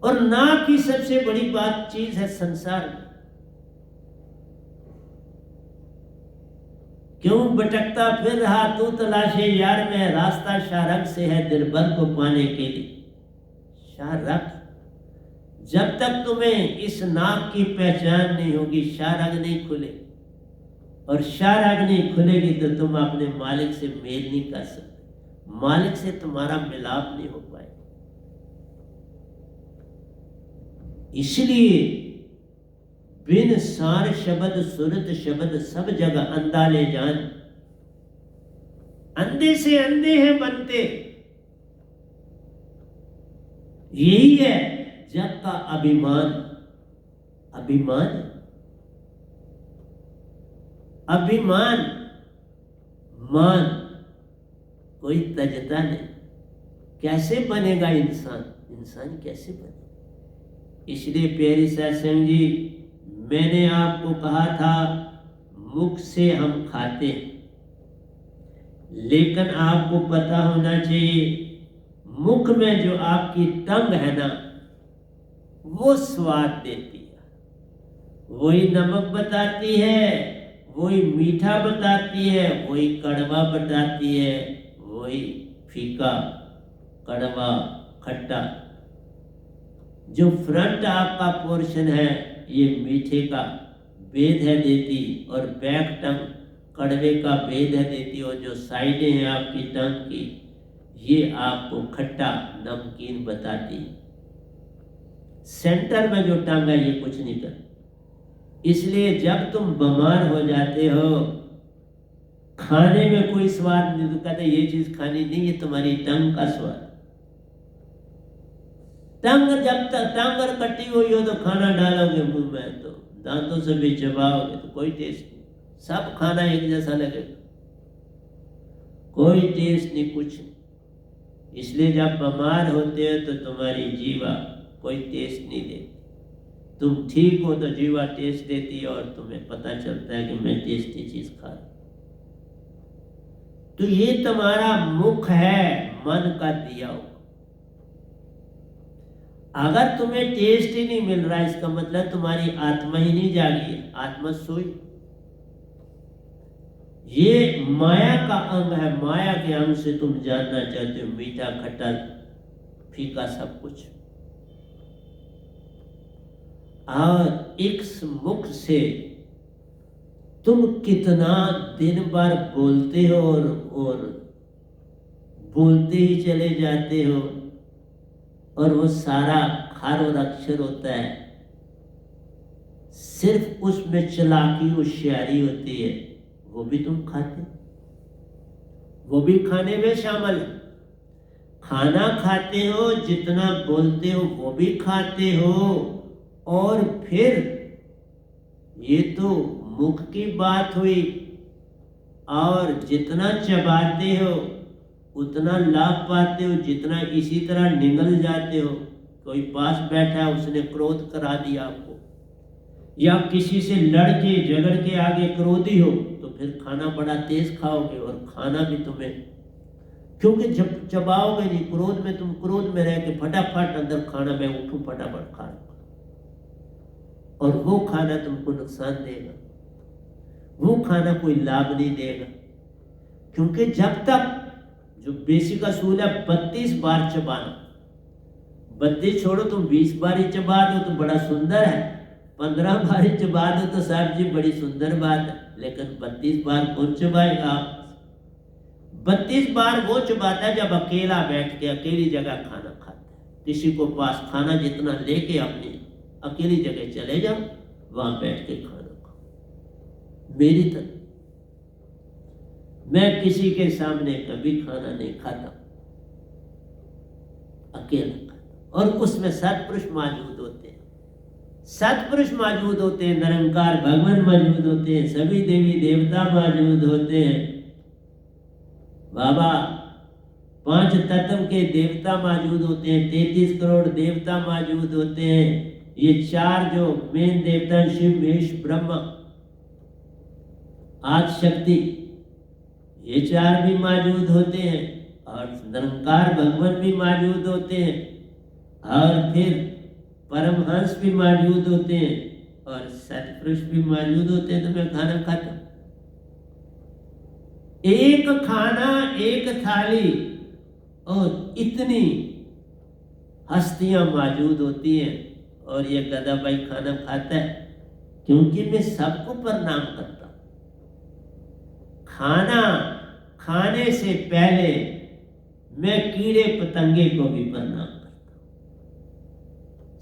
और नाक की सबसे बड़ी बात चीज है संसार में। क्यों भटकता फिर रहा तू तलाशे यार में, रास्ता शाहरग से है दिलबर को पाने के लिए। शाहरग, जब तक तुम्हें इस नाक की पहचान नहीं होगी, शाहरग नहीं खुले, और शाहरग नहीं खुलेगी तो तुम अपने मालिक से मेल नहीं कर सकते, मालिक से तुम्हारा मिलाप नहीं हो पाएगा। इसलिए बिन सार शब्द सुरत शब्द सब जगह अंधा ले जान। अंधे से अंधे हैं बनते, यही है जग का अभिमान। अभिमान, अभिमान मान कोई तजता नहीं। कैसे बनेगा इंसान, इंसान कैसे बने? इसलिए प्यारी सत्संग जी, मैंने आपको कहा था मुख से हम खाते हैं, लेकिन आपको पता होना चाहिए मुख में जो आपकी टंग है ना, वो स्वाद देती है, वही नमक बताती है, वही मीठा बताती है, वही कड़वा बताती है, वही फीका कड़वा खट्टा। जो फ्रंट आपका पोर्शन है ये मीठे का भेद है देती, और बैक टंग कड़वे का भेद है देती, और जो साइडें हैं आपकी टंग की ये आपको खट्टा नमकीन बताती। सेंटर में जो टंग है ये कुछ नहीं करती। इसलिए जब तुम बीमार हो जाते हो, खाने में कोई स्वाद नहीं, तो कहते ये चीज खानी नहीं, ये तुम्हारी टंग का स्वाद। टंग जब तक टंग और कटी हुई हो तो खाना डालोगे मुंह में तो दांतों से भी चबाओगे तो कोई टेस्ट नहीं, सब खाना एक जैसा लगेगा, कोई टेस्ट नहीं, कुछ नहीं। इसलिए जब बीमार होते हो तो तुम्हारी जीवा कोई टेस्ट नहीं देती। तुम ठीक हो तो जीवा टेस्ट देती है और तुम्हें पता चलता है कि मैं टेस्टी चीज खा रहा। तो ये तुम्हारा मुख है मन का दिया हुआ। अगर तुम्हें टेस्ट ही नहीं मिल रहा, इसका मतलब तुम्हारी आत्मा ही नहीं जागी है, आत्मा सोई। ये माया का अंग है, माया के अंग से तुम जानना चाहते हो मीठा खट्टा फीका सब कुछ। और इस मुख से तुम कितना दिन भर बोलते हो और बोलते ही चले जाते हो, और वो सारा खार और अक्षर होता है, सिर्फ उसमें चालाकी होशियारी होती है, वो भी तुम खाते, वो भी खाने में शामिल है। खाना खाते हो, जितना बोलते हो वो भी खाते हो, और फिर ये तो मुख की बात हुई, और जितना चबाते हो उतना लाभ पाते हो, जितना इसी तरह निगल जाते हो। कोई पास बैठा है, उसने क्रोध करा दिया आपको, या किसी से लड़के झगड़ के आगे क्रोधी हो तो फिर खाना बड़ा तेज खाओगे, और खाना भी तुम्हें, क्योंकि जब चबाओगे नहीं, क्रोध में तुम क्रोध में रह के फटाफट अंदर खाना, मैं उठूं फटाफट खा, और वो खाना तुमको नुकसान देगा, वो खाना कोई लाभ नहीं देगा। क्योंकि जब तक जो बेसिक असूल है 32 बार चबाना, 32 छोड़ो, तुम 20 बार ही चबा दो तो बड़ा सुंदर है, 15 बार ही चबा दो तो साहब जी बड़ी सुंदर बात है, लेकिन 32 बार कौन चबाएगा? 32 बार वो चबाता है जब अकेला बैठ के अकेली जगह खाना खाता है। किसी को पास खाना जितना लेके अपनी अकेली जगह चले जाओ, वहां बैठ के खाना खाओ। मेरी तरह मैं किसी के सामने कभी खाना नहीं खाता, अकेला खाता, और उसमें सत्पुरुष मौजूद होते हैं, सत्पुरुष मौजूद होते हैं, निरंकार भगवान मौजूद होते हैं, सभी देवी देवता मौजूद होते हैं, बाबा 5 तत्व के देवता मौजूद होते हैं, 33 करोड़ देवता मौजूद होते हैं। ये 4 जो मेन देवता शिव महेश ब्रह्मा आदि शक्ति, ये 4 भी मौजूद होते हैं, और निरंकार भगवान भी मौजूद होते हैं। और फिर परमहंस भी मौजूद होते हैं और सत्पुरुष भी मौजूद होते हैं, तो मैं खाना खाता हूं। एक खाना, एक थाली, और इतनी हस्तियां मौजूद होती हैं, और ये गधा भाई खाना खाता है क्योंकि मैं सबको प्रणाम करता हूं। खाना खाने से पहले मैं कीड़े पतंगे को भी प्रणाम करता हूं।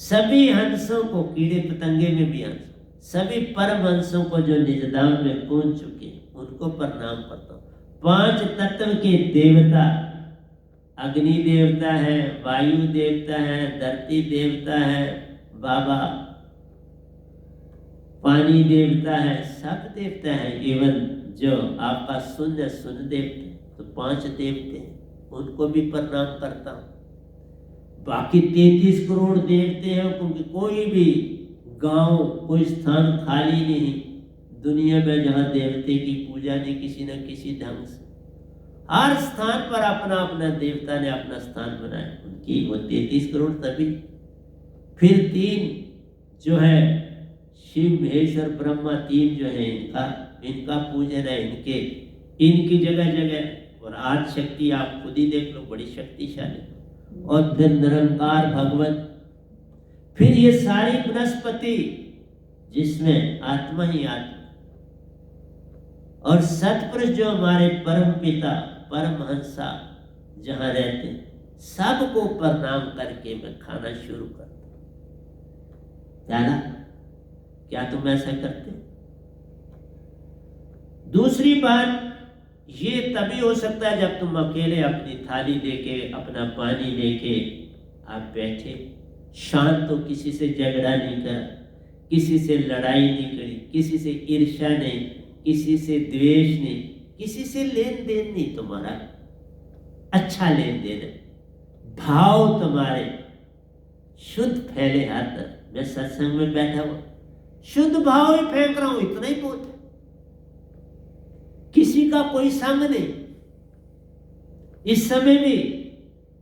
सभी हंसों को, कीड़े पतंगे में भी हंस, सभी परम हंसों को जो निजधाम में पहुंच चुके हैं, उनको प्रणाम करता हूं। 5 तत्व के देवता, अग्नि देवता है, वायु देवता है, धरती देवता है, बाबा पानी देवता है, सब देवता है। एवं जो आपका शून्य देवता, तो 5 देवते हैं, उनको भी प्रणाम करता हूं। बाकी 33 करोड़ देवते हैं, क्योंकि कोई भी गांव, कोई स्थान खाली नहीं दुनिया में जहां देवते की पूजा नहीं किसी न किसी ढंग से। हर स्थान पर अपना अपना देवता ने अपना स्थान बनाया, उनकी वो 33 करोड़ तभी। फिर 3 जो है शिव, महेश और ब्रह्मा, 3 जो है इनका पूजन है, इनकी जगह जगह। और आज शक्ति आप खुद ही देख लो, बड़ी शक्तिशाली। और फिर निरंकार भगवत, फिर ये सारी वनस्पति जिसमें आत्मा ही आत्मा, और सतपुरुष जो हमारे परम पिता परमहंसा जहां रहते हैं, सबको प्रणाम करके मैं खाना शुरू करता हूं। जाना क्या तुम ऐसा करते? दूसरी बात, ये तभी हो सकता है जब तुम अकेले अपनी थाली लेके, अपना पानी लेके आप बैठे, शांत हो, किसी से झगड़ा नहीं कर, किसी से लड़ाई नहीं करी, किसी से ईर्ष्या नहीं, किसी से द्वेष नहीं, किसी से लेन देन नहीं, तुम्हारा अच्छा लेन देन है, भाव तुम्हारे शुद्ध फैले हर तरफ। मैं सत्संग में बैठा हुआ शुद्ध भाव ही फेंक रहा हूं, इतना ही बहुत है। किसी का कोई संग नहीं। इस समय भी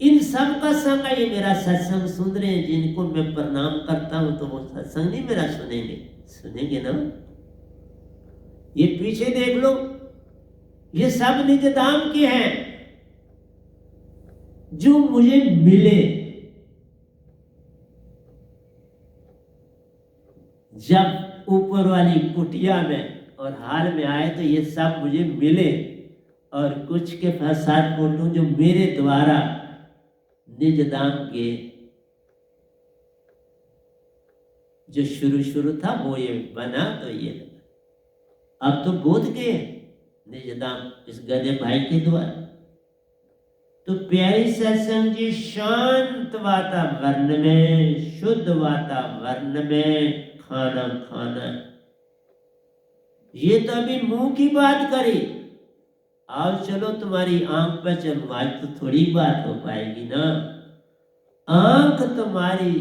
इन सब का संग है। ये मेरा सत्संग सुन रहे हैं, जिनको मैं प्रणाम करता हूं, तो वो सत्संग नहीं मेरा सुनेंगे ना। ये पीछे देख लो, ये सब निज धाम के हैं जो मुझे मिले। जब ऊपर वाली कुटिया में और हाल में आए तो ये सब मुझे मिले, और कुछ के साथ फोटो जो मेरे द्वारा निज धाम के जो शुरू था वो ये बना, तो ये अब तो बोध गए निज धाम इस गधे भाई के द्वारा। तो प्यारी सत्संग जी, शांत वातावरण में, शुद्ध वातावरण में खाना खाना, ये तो अभी मुंह की बात करी। आओ चलो तुम्हारी आंख पे चलो, आज तो थोड़ी बात हो पाएगी ना। आंख तुम्हारी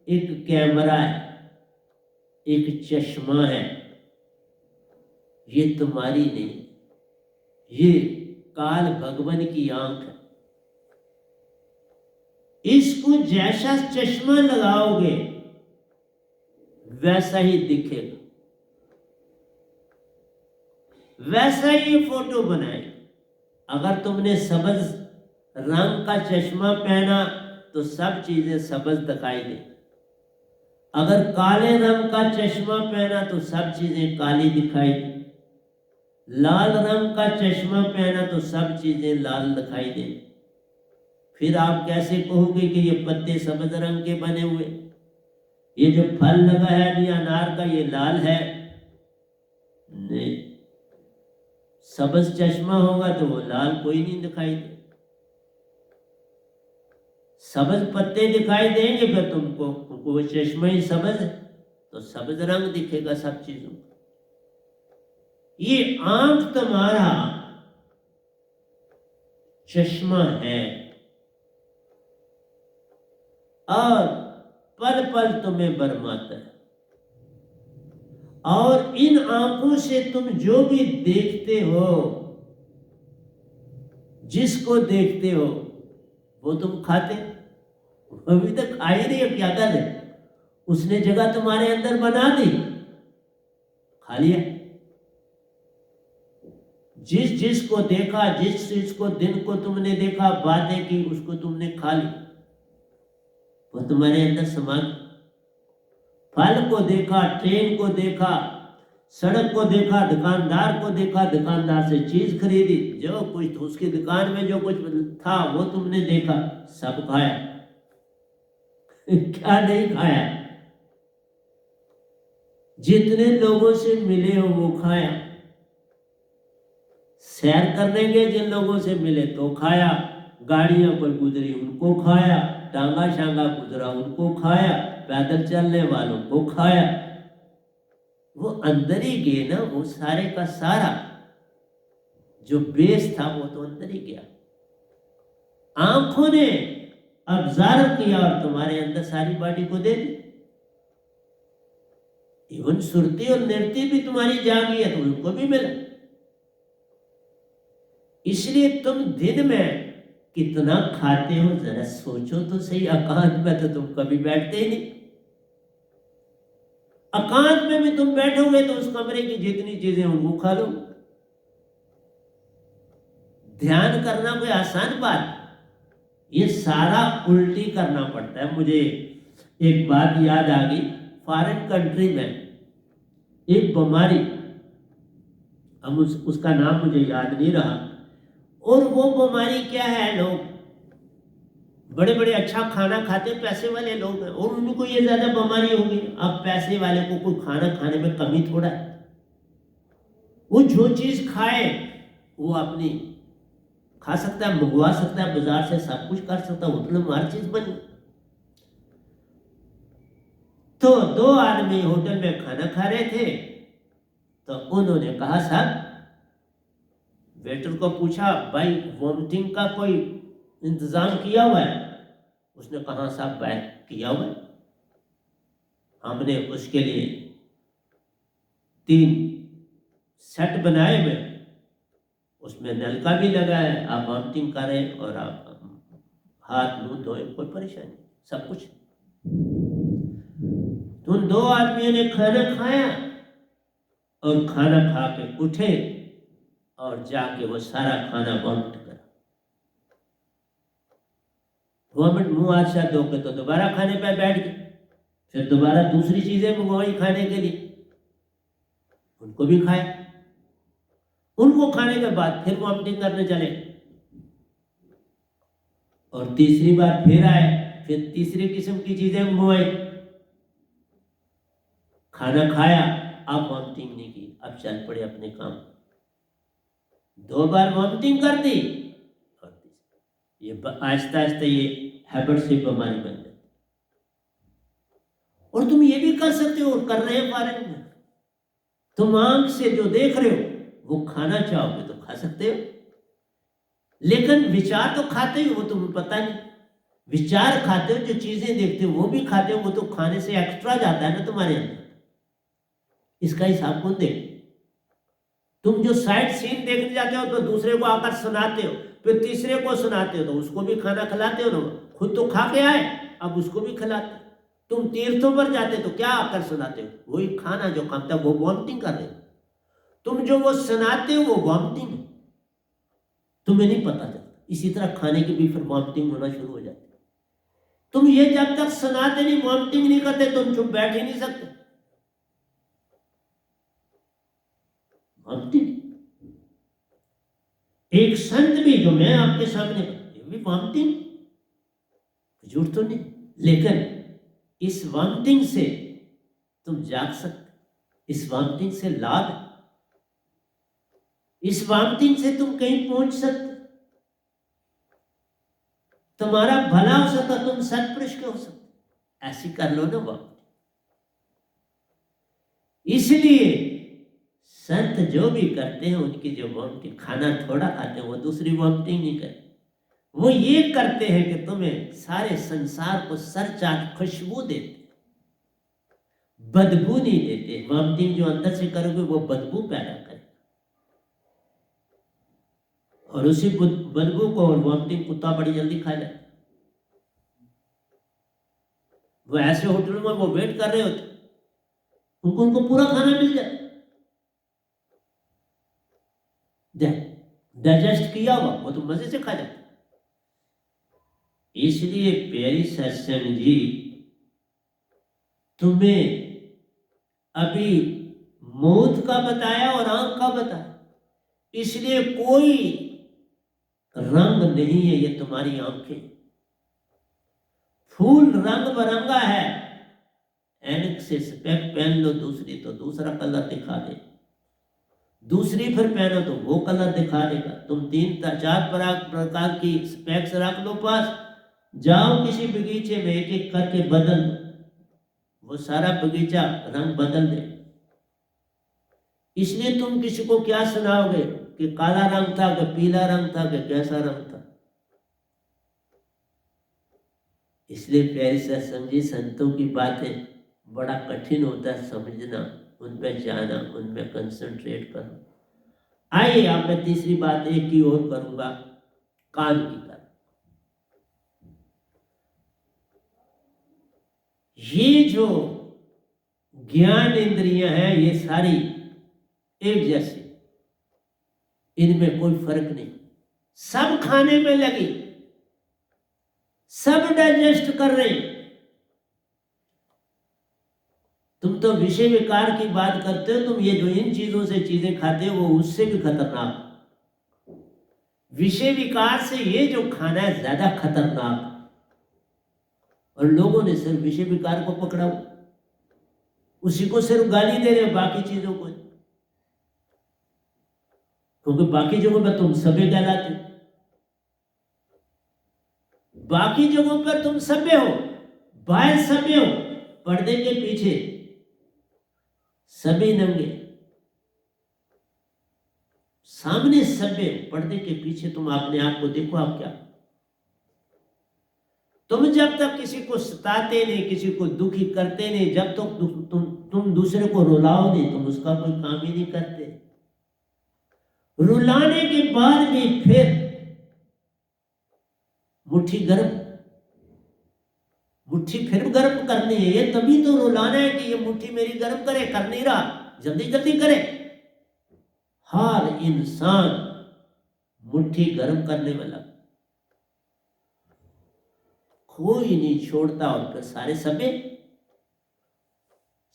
एक कैमरा है, एक चश्मा है, ये तुम्हारी नहीं, ये काल भगवान की आंख है। इसको जैसा चश्मा लगाओगे वैसा ही दिखेगा, वैसा ही ये फोटो बनाएगा। अगर तुमने सबज रंग का चश्मा पहना तो सब चीजें सबज दिखाई दे। अगर काले रंग का चश्मा पहना तो सब चीजें काली दिखाई दे। लाल रंग का चश्मा पहना तो सब चीजें लाल दिखाई दे। फिर आप कैसे कहोगे कि ये पत्ते सबज रंग के बने हुए, ये जो फल लगा है ये अनार का, ये लाल है? नहीं, सबज चश्मा होगा तो वो लाल कोई नहीं दिखाई दे। सबज पत्ते दिखाई देंगे फिर तुमको, वो चश्मा ही सबज है तो सबज रंग दिखेगा सब चीजों का। ये आंख तुम्हारा चश्मा है, और पल पल तुम्हें बरमाता है। और इन आंखों से तुम जो भी देखते हो, जिसको देखते हो, वो तुम खाते। अभी तक खा ही नहीं हो, क्या कर रहे? उसने जगह तुम्हारे अंदर बना दी, खा लिया। जिस जिस को देखा, जिस चीज को दिन को तुमने देखा, बातें की, उसको तुमने खा ली, वो तुम्हारे अंदर समा गई। फल को देखा, ट्रेन को देखा, सड़क को देखा, दुकानदार को देखा, दुकानदार से चीज खरीदी, जो कुछ उसकी दुकान में जो कुछ था वो तुमने देखा, सब खाया। क्या नहीं खाया? जितने लोगों से मिले हो वो खाया। सैर करने गए, जिन लोगों से मिले तो खाया, गाड़ियां पर गुजरी उनको खाया, टांगा शांगा गुजरा उनको खाया, पैदल चलने वालों को खाया। वो अंदर ही गए ना, वो सारे का सारा जो बेस था वो तो अंदर ही गया। आंखों ने ऑब्जर्व किया और तुम्हारे अंदर सारी बॉडी को दे दी। इवन सुरती और नृत्य भी तुम्हारी जागी है तो उनको भी मिला। इसलिए तुम दिन में कितना खाते हो जरा सोचो तो सही। एकांत में तो तुम कभी बैठते ही नहीं। एकांत में भी तुम बैठोगे तो उस कमरे की जितनी चीजें उनको खा लो। ध्यान करना कोई आसान बात, ये सारा उल्टी करना पड़ता है। मुझे एक बात याद आ गई, फॉरेन कंट्री में एक बीमारी, हम उसका नाम मुझे याद नहीं रहा, और वो बीमारी क्या है, लोग बड़े बड़े अच्छा खाना खाते, पैसे वाले लोग हैं, और उनको ये ज्यादा बीमारी होगी। अब पैसे वाले को कोई खाना खाने में कमी थोड़ा है, वो जो चीज खाए वो अपनी खा सकता है, मंगवा सकता है बाजार से, सब कुछ कर सकता है, मतलब हर चीज बनी। तो दो आदमी होटल में खाना खा रहे थे, तो उन्होंने कहा, साहब, वेटर को पूछा, भाई वॉमिटिंग का कोई इंतजाम किया हुआ है? उसने कहा, साहब भाई किया हुआ है, हमने उसके लिए 3 सेट बनाए हुए, उसमें नल का भी लगा है, आप वॉमिटिंग करें और आप हाथ मुंह धोए, कोई परेशानी, सब कुछ। तो उन 2 आदमियों ने खाना खाया और खाना खा के उठे और जाके वो सारा खाना वॉमिट करा। वॉमिट मुंह हाथ से धो के तो दोबारा खाने पे बैठ गए, फिर दोबारा दूसरी चीजें मंगवाई खाने के लिए, उनको भी खाए। उनको खाने के बाद फिर वॉमिटिंग करने चले और तीसरी बार फिर आए, फिर तीसरी किस्म की चीजें मंगवाई, खाना खाया, अब वॉमिटिंग नहीं की, अब चल पड़े अपने काम। 2 बार वॉमिटिंग कर दी और ये आहिस्ता आहिस्ता ये हैबिट से बीमारी बन जाती। और तुम ये भी कर सकते हो, कर रहे हैं फॉरेन में, तुम आंख से जो देख रहे हो वो खाना चाहोगे तो खा सकते हो, लेकिन विचार तो खाते हो, वो तुम्हें पता नहीं। विचार खाते हो, जो चीजें देखते हो वो भी खाते हो, वो तो खाने से एक्स्ट्रा जाता है ना तुम्हारे अंदर। इसका हिसाब कौन दे? तुम जो साइड सीन देखने जाते हो तो दूसरे को आकर सुनाते हो, फिर तीसरे को सुनाते हो, तो उसको भी खाना खिलाते हो ना, खुद तो खा के आए, अब उसको भी खिलाते। तुम तीर्थों पर जाते तो क्या आकर सुनाते हो? वही खाना जो खाते वो वॉमिटिंग कर रहे हो, तुम जो वो सुनाते हो वो वॉमिटिंग, तुम्हें नहीं पता चलता। इसी तरह खाने की भी फिर वॉमिटिंग होना शुरू हो जाती। तुम ये जब तक सुनाते नहीं, वॉमिटिंग नहीं करते, तुम चुप बैठ ही नहीं सकते। वॉमिटिंग, एक संत भी जो मैं आपके सामने, ये भी वॉमिटिंग, झूठ तो नहीं, लेकिन इस वॉमिटिंग से तुम जाग सकते, इस वॉमिटिंग से लाभ है, इस वॉमिटिंग से तुम कहीं पहुंच सकते, तुम्हारा भला हो सकता, तुम सत्पुरुष के हो सकते, ऐसी कर लो ना वॉमिटिंग। इसलिए संत जो भी करते हैं, उनकी जो वॉमिटिंग, खाना थोड़ा खाते हैं, वो दूसरी वॉमिटिंग नहीं करते, वो ये करते हैं कि तुम्हें सारे संसार को सरचाट खुशबू देते, बदबू नहीं देते। वॉमिटिंग जो अंदर से करोगे वो बदबू पैदा करे, और उसी बदबू को और वॉमिटिंग कुत्ता बड़ी जल्दी खा जाता। वो ऐसे होटलों में वो वेट कर रहे होते, उनको पूरा खाना मिल जाता, डाइजेस्ट किया हुआ, वो तो मजे से खा जाता। इसलिए प्यारी सत्संग जी, तुम्हें अभी मौत का बताया और आंख का बताया, इसलिए कोई रंग नहीं है ये तुम्हारी आंखें। फूल रंग बिरंगा है, ऐनक से स्पेक्ट पहन लो दूसरी तो दूसरा कलर दिखा दे, दूसरी फिर पहनो तो वो कलर दिखा देगा। तुम 3-4 प्रकार की स्पेक्स रख लो पास, जाओ किसी बगीचे में एक एक करके बदल दो, वो सारा बगीचा रंग बदल दे। इसलिए तुम किसी को क्या सुनाओगे कि काला रंग था कि पीला रंग था कि कैसा रंग था। इसलिए प्यारी सत्संग जी, संतों की बातें बड़ा कठिन होता है समझना, उन पर जाना, उनमें कंसंट्रेट करना। आइए अब मैं तीसरी बात एक की और करूंगा, कान की तरफ। ये जो ज्ञान इंद्रियां हैं ये सारी एक जैसी, इनमें कोई फर्क नहीं, सब खाने में लगी, सब डाइजेस्ट कर रहे। तुम तो विषय विकार की बात करते हो, तुम ये जो इन चीजों से चीजें खाते हो वो उससे भी खतरनाक, विषय विकार से ये जो खाना है ज्यादा खतरनाक। और लोगों ने सिर्फ विषय विकार को पकड़ा, उसी को सिर्फ गाली दे रहे, बाकी चीजों को, क्योंकि बाकी जगहों पर तुम सभ्य कहलाते, बाकी जगहों पर तुम सभ्य हो, बाहर सभ्य हो, पर्दे के पीछे सभी नंगे, सामने सभ्य, पर्दे के पीछे तुम अपने आप को देखो, आप क्या। तुम जब तक किसी को सताते नहीं, किसी को दुखी करते नहीं, जब तक तुम दूसरे को रुलाओ नहीं, तुम उसका कोई काम ही नहीं करते। रुलाने के बाद भी फिर मुट्ठी फिर गर्म करनी है, ये तभी तो रुलाना है कि ये मुट्ठी मेरी गर्म करे, कर नहीं रहा, जल्दी जल्दी करे। हर इंसान मुट्ठी गर्म करने वाला, कोई नहीं छोड़ता, और फिर सारे सभ्य,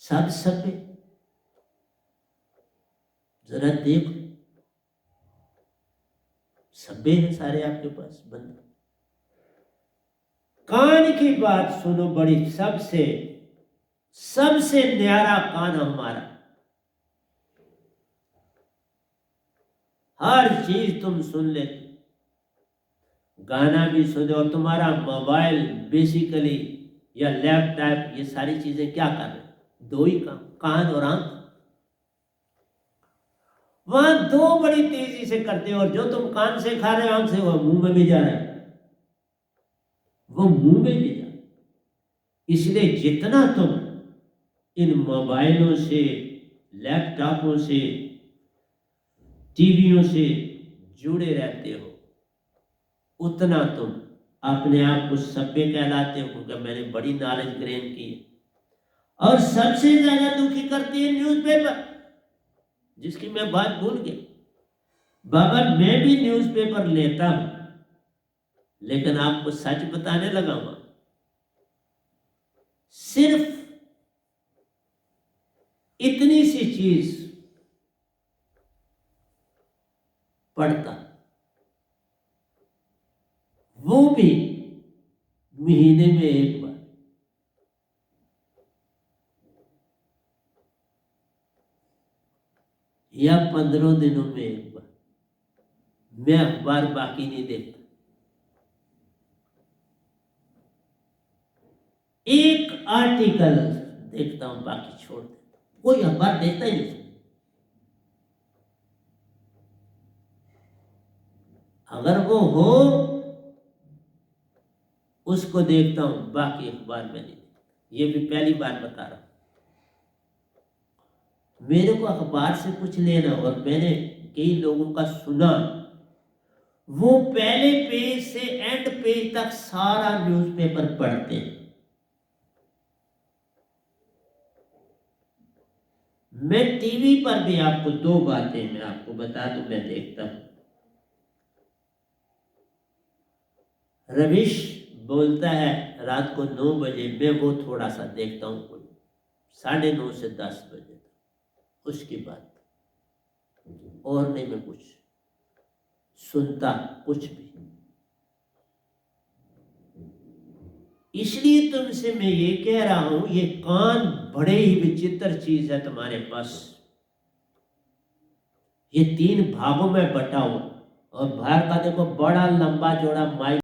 सब सभ्य। जरा देखो, सभ्य है सारे आपके पास बंद। कान की बात सुनो, बड़ी सबसे न्यारा कान हमारा, हर चीज तुम सुन लेते, गाना भी सुनो, और तुम्हारा मोबाइल बेसिकली या लैपटॉप, ये सारी चीजें क्या कर रहे, दो ही काम, कान और आंख। वहां दो बड़ी तेजी से करते हो, और जो तुम कान से खा रहे हो आंख से, वो मुंह में भी जा रहा है, वो मुंह में भी जा। इसलिए जितना तुम इन मोबाइलों से, लैपटॉपों से, टीवियों से जुड़े रहते हो, उतना तुम अपने आप को सभ्य कहलाते हो, क्योंकि मैंने बड़ी नॉलेज ग्रेन की है। और सबसे ज्यादा दुखी करती है न्यूज़पेपर, जिसकी मैं बात भूल गया। बाबा मैं भी न्यूज़पेपर लेता हूं, लेकिन आपको सच बताने लगा हूं, सिर्फ इतनी सी चीज पढ़ता, वो भी महीने में एक बार। या 15 दिनों में एक बार। मैं अखबार बाकी नहीं देखता, एक आर्टिकल देखता हूं, बाकी छोड़ देता, कोई अखबार देखता ही नहीं। अगर वो हो उसको देखता हूं, बाकी अखबार में नहीं। ये भी पहली बार बता रहा हूं, मेरे को अखबार से कुछ लेना। और मैंने कई लोगों का सुना, वो पहले पेज से एंड पेज तक सारा न्यूज़पेपर पढ़ते हैं, मैं टीवी पर भी आपको दो बातें मैं आपको बता दूं, मैं देखता हूं। रविश बोलता है रात को 9 बजे, मैं वो थोड़ा सा देखता हूं, कोई 9:30 से 10 बजे तक, उसके बाद और नहीं मैं कुछ सुनता कुछ भी। इसलिए तुमसे मैं ये कह रहा हूं, ये कान बड़े ही विचित्र चीज है तुम्हारे पास। ये 3 भागों में बटा हुआ, और भाग का देखो बड़ा लंबा चौड़ा माइक